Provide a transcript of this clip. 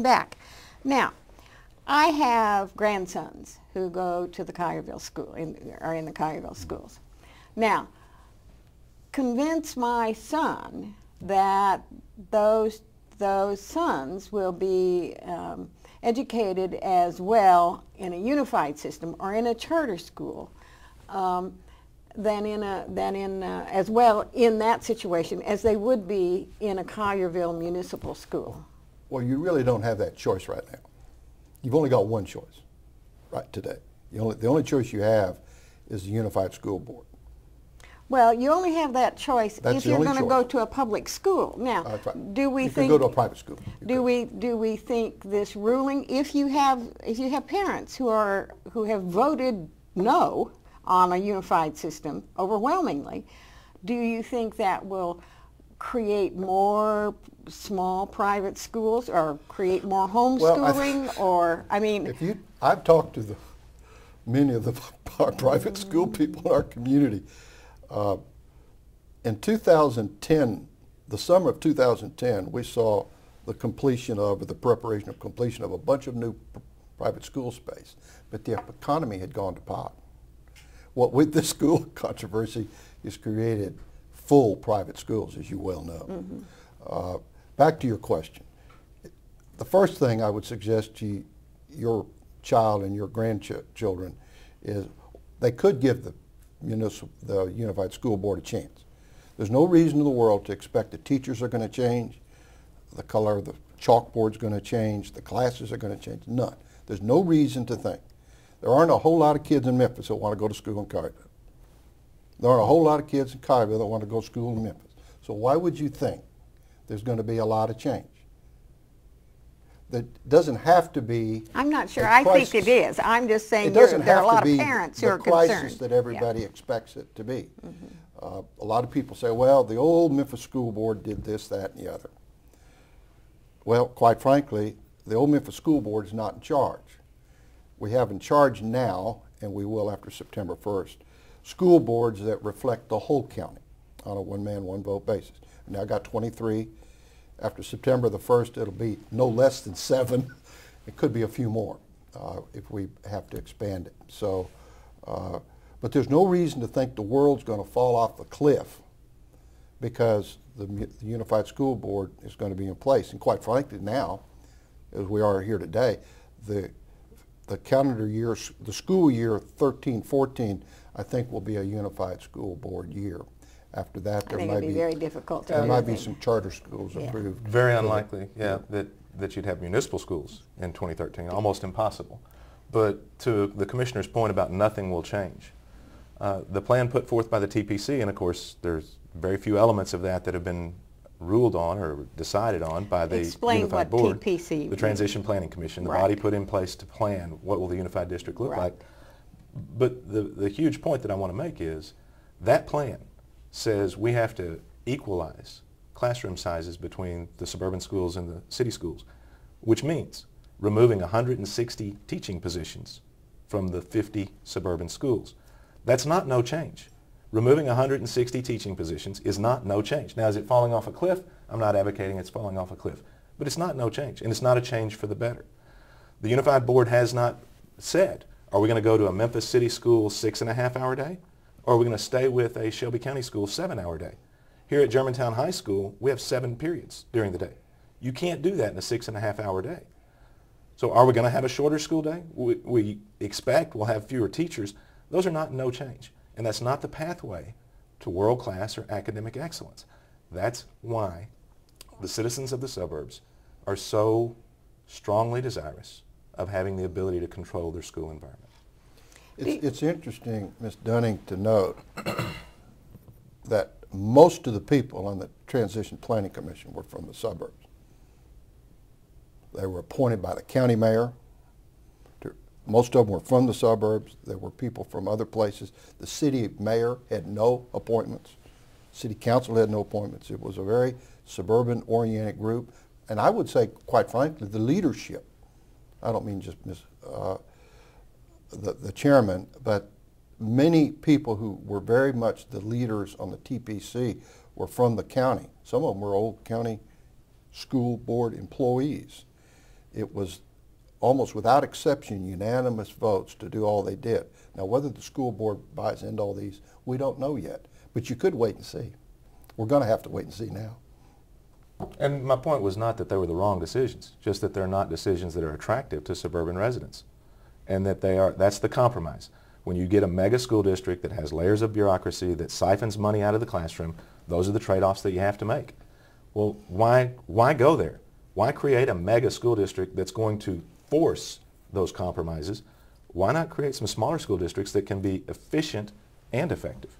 back. Now, I have grandsons who go to the Collierville school, are in the Collierville schools. Now, convince my son that those sons will be educated as well in a unified system or in a charter school as well in that situation as they would be in a Collierville municipal school. Well, you really don't have that choice right now. You've only got one choice right today. The only choice you have is the Unified School Board. Well, you only have that choice That's if you're going to choice. go to a public school. Now, Right. do we you think can go to a private school? do we think this ruling, if you have parents who have voted no on a unified system overwhelmingly, do you think that will create more small private schools or create more homeschooling? Or I mean, I've talked to many of our private school people in our community. In 2010, the summer of 2010, we saw the preparation of completion of a bunch of new private school space, but the economy had gone to pot. What with this school controversy has created full private schools, as you well know. Mm-hmm. Back to your question. The first thing I would suggest to your child and your grandchildren is they could give the Unified School Board a chance. There's no reason in the world to expect the teachers are going to change, the color of the chalkboard's going to change, the classes are going to change. None. There's no reason to think. There aren't a whole lot of kids in Memphis that want to go to school in Collierville. There aren't a whole lot of kids in Collierville that want to go to school in Memphis. So why would you think there's going to be a lot of change? That doesn't have to be. I'm not sure. I think it is. I'm just saying there are a lot of parents who are concerned. The crisis that everybody expects it to be. Mm-hmm. A lot of people say, well, the old Memphis School Board did this, that, and the other. Well, quite frankly, the old Memphis School Board is not in charge. We have in charge now, and we will after September 1st, school boards that reflect the whole county on a one-man, one-vote basis. Now I got 23. After September the 1st, it'll be no less than 7. It could be a few more if we have to expand it. So, but there's no reason to think the world's going to fall off the cliff because the Unified School Board is going to be in place. And quite frankly now, as we are here today, the calendar year, the school year 13-14, I think will be a Unified School Board year. After that, there might be very difficult. There might be some charter schools approved. Very unlikely, that you'd have municipal schools in 2013. Almost impossible. But to the commissioner's point about nothing will change, the plan put forth by the TPC, and of course there's very few elements of that have been ruled on or decided on by the Unified Board, TPC the Transition Planning Commission, the body put in place to plan what will the unified district look like. But the huge point that I want to make is that plan says we have to equalize classroom sizes between the suburban schools and the city schools, which means removing 160 teaching positions from the 50 suburban schools. That's not no change. Removing 160 teaching positions is not no change. Now, is it falling off a cliff? I'm not advocating it's falling off a cliff, but it's not no change, and it's not a change for the better. The Unified Board has not said, are we going to go to a Memphis City School 6.5-hour day? Or are we going to stay with a Shelby County School 7-hour day? Here at Germantown High School, we have 7 periods during the day. You can't do that in a 6.5-hour day. So are we going to have a shorter school day? We expect we'll have fewer teachers. Those are not no change. And that's not the pathway to world-class or academic excellence. That's why the citizens of the suburbs are so strongly desirous of having the ability to control their school environment. It's interesting, Ms. Dunning, to note that most of the people on the Transition Planning Commission were from the suburbs. They were appointed by the county mayor. Most of them were from the suburbs. There were people from other places. The city mayor had no appointments. City council had no appointments. It was a very suburban-oriented group. And I would say, quite frankly, the leadership, I don't mean just the chairman, but many people who were very much the leaders on the TPC were from the county. Some of them were old county school board employees. it was almost without exception unanimous votes to do all they did. Now, whether the school board buys into all these, we don't know yet. But you could wait and see. We're going to have to wait and see now. And my point was not that they were the wrong decisions, just that they're not decisions that are attractive to suburban residents. And that that's the compromise. When you get a mega school district that has layers of bureaucracy, that siphons money out of the classroom, those are the trade-offs that you have to make. Well, why go there? Why create a mega school district that's going to force those compromises? Why not create some smaller school districts that can be efficient and effective?